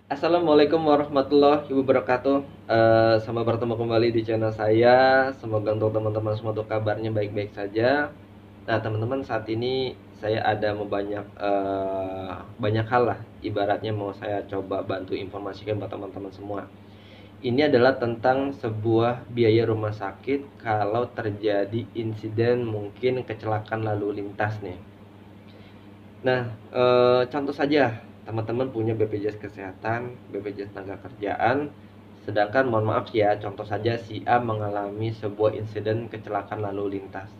Assalamualaikum warahmatullahi wabarakatuh. Selamat bertemu kembali di channel saya. Semoga untuk teman-teman semua tuh kabarnya baik-baik saja. Nah, teman-teman, saat ini saya ada mau banyak hal lah. Ibaratnya mau saya coba bantu informasikan buat teman-teman semua. Ini adalah tentang sebuah biaya rumah sakit kalau terjadi insiden mungkin kecelakaan lalu lintas nih. Nah, contoh saja, teman-teman punya BPJS Kesehatan, BPJS Tenagakerjaan, sedangkan mohon maaf ya, contoh saja si A mengalami sebuah insiden kecelakaan lalu lintas.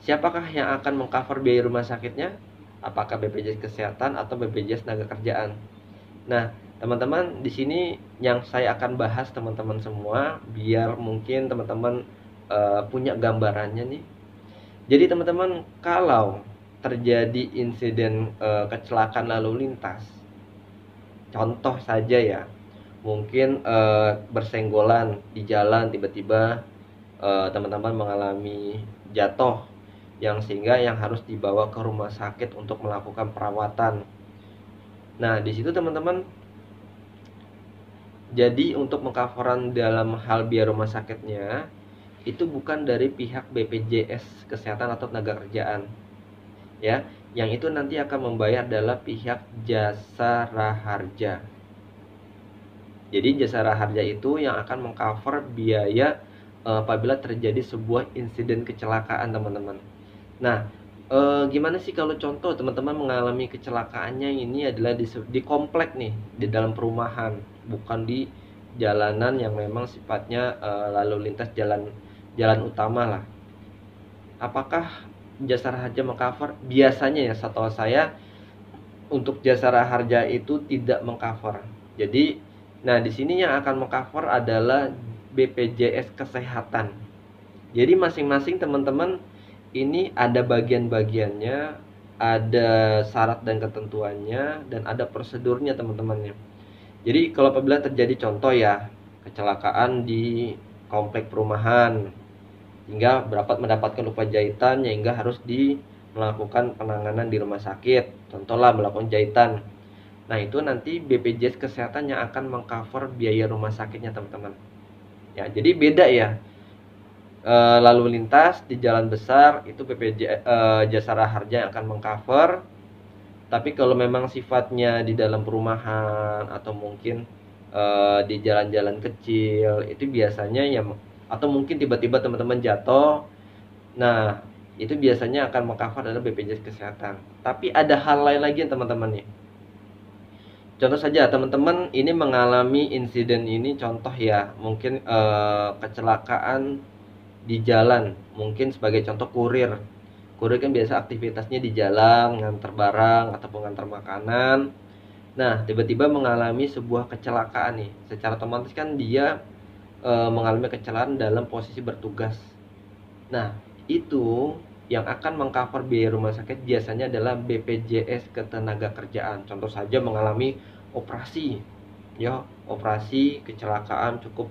Siapakah yang akan mengcover biaya rumah sakitnya? Apakah BPJS Kesehatan atau BPJS Tenagakerjaan? Nah, teman-teman, di sini yang saya akan bahas teman-teman semua, biar mungkin teman-teman punya gambarannya nih. Jadi teman-teman, kalau terjadi insiden kecelakaan lalu lintas, contoh saja ya, mungkin bersenggolan di jalan tiba-tiba teman-teman mengalami jatuh yang sehingga yang harus dibawa ke rumah sakit untuk melakukan perawatan. Nah, di situ teman-teman, jadi untuk mengcoveran dalam hal biaya rumah sakitnya itu bukan dari pihak BPJS Kesehatan atau Tenaga Kerjaan, ya. Yang itu nanti akan membayar adalah pihak jasa raharja. Jadi jasa raharja itu yang akan mengcover biaya apabila terjadi sebuah insiden kecelakaan, teman-teman. Nah, gimana sih kalau contoh teman-teman mengalami kecelakaannya ini adalah di komplek nih, di dalam perumahan, bukan di jalanan yang memang sifatnya lalu lintas jalan jalan utama lah. Apakah jasa raharja mengcover? Biasanya ya, setahu saya untuk jasa raharja itu tidak mengcover. Jadi, nah di sini yang akan mengcover adalah BPJS Kesehatan. Jadi masing-masing teman-teman ini ada bagian-bagiannya, ada syarat dan ketentuannya, dan ada prosedurnya teman-temannya. Jadi kalau apabila terjadi contoh ya, kecelakaan di komplek perumahan, hingga mendapatkan luka jahitan hingga harus melakukan penanganan di rumah sakit, contohlah melakukan jahitan. Nah, itu nanti BPJS Kesehatan yang akan mengcover biaya rumah sakitnya, teman-teman. Ya, jadi beda ya. Lalu lintas di jalan besar itu jasa raharja yang akan mengcover. Tapi kalau memang sifatnya di dalam perumahan atau mungkin di jalan-jalan kecil, itu biasanya ya, atau mungkin tiba-tiba teman-teman jatuh. Nah, itu biasanya akan mengcover adalah BPJS Kesehatan. Tapi ada hal lain lagi teman-teman nih. Contoh saja teman-teman ini mengalami insiden ini, contoh ya, mungkin kecelakaan di jalan, mungkin sebagai contoh kurir. Kurir kan biasa aktivitasnya di jalan, ngantar barang ataupun ngantar makanan. Nah, tiba-tiba mengalami sebuah kecelakaan nih. Secara otomatis kan dia mengalami kecelakaan dalam posisi bertugas. Nah, itu yang akan mengcover biaya rumah sakit biasanya adalah BPJS Ketenagakerjaan. Contoh saja mengalami operasi, ya, operasi kecelakaan cukup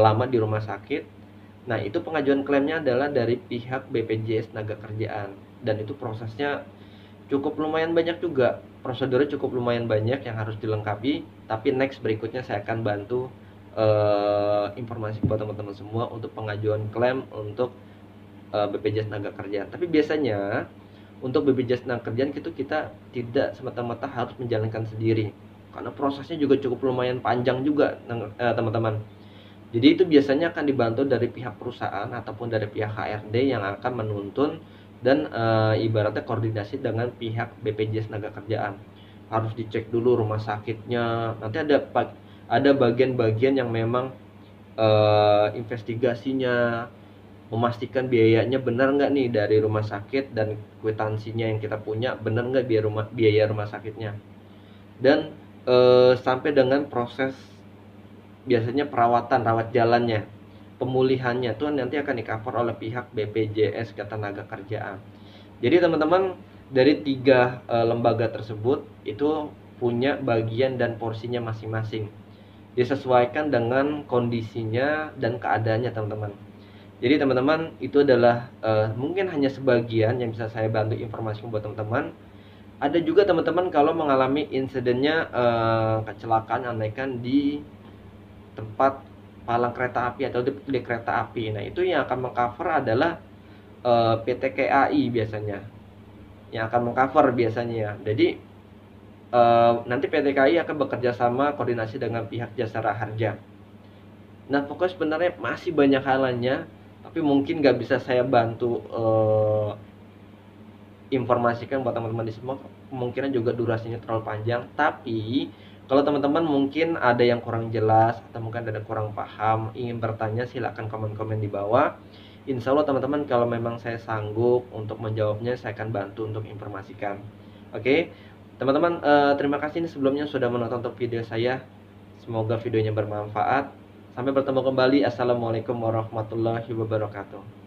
lama di rumah sakit. Nah, itu pengajuan klaimnya adalah dari pihak BPJS Tenaga Kerjaan, dan itu prosesnya cukup lumayan banyak juga. Prosedurnya cukup lumayan banyak yang harus dilengkapi, tapi next berikutnya saya akan bantu informasi buat teman-teman semua untuk pengajuan klaim untuk BPJS Tenaga Kerjaan. Tapi biasanya untuk BPJS Tenaga Kerjaan itu kita tidak semata-mata harus menjalankan sendiri, karena prosesnya juga cukup lumayan panjang juga, teman-teman. Jadi itu biasanya akan dibantu dari pihak perusahaan ataupun dari pihak HRD yang akan menuntun dan ibaratnya koordinasi dengan pihak BPJS Tenaga Kerjaan. Harus dicek dulu rumah sakitnya. Nanti ada bagian-bagian yang memang investigasinya, memastikan biayanya benar nggak nih dari rumah sakit, dan kwitansinya yang kita punya benar nggak biaya rumah sakitnya. Dan sampai dengan proses biasanya perawatan, rawat jalannya, pemulihannya tuh nanti akan di-cover oleh pihak BPJS Ketenagakerjaan. Jadi teman-teman, dari tiga lembaga tersebut itu punya bagian dan porsinya masing-masing, disesuaikan dengan kondisinya dan keadaannya, teman-teman. Jadi teman-teman, itu adalah mungkin hanya sebagian yang bisa saya bantu informasi buat teman-teman. Ada juga teman-teman kalau mengalami insidennya kecelakaan andaikan di tempat palang kereta api atau di kereta api. Nah, itu yang akan mengcover adalah PT KAI biasanya. Yang akan mengcover biasanya ya. Jadi nanti PT KAI akan bekerja sama koordinasi dengan pihak Jasara Harja. Nah, pokoknya sebenarnya masih banyak halannya, tapi mungkin nggak bisa saya bantu informasikan buat teman-teman di semua, kemungkinan juga durasinya terlalu panjang. Tapi kalau teman-teman mungkin ada yang kurang jelas atau mungkin ada kurang paham, ingin bertanya, silahkan komen-komen di bawah. Insya Allah teman-teman, kalau memang saya sanggup untuk menjawabnya, saya akan bantu untuk informasikan. Oke teman-teman, terima kasih nih sebelumnya sudah menonton untuk video saya. Semoga videonya bermanfaat. Sampai bertemu kembali. Assalamualaikum warahmatullahi wabarakatuh.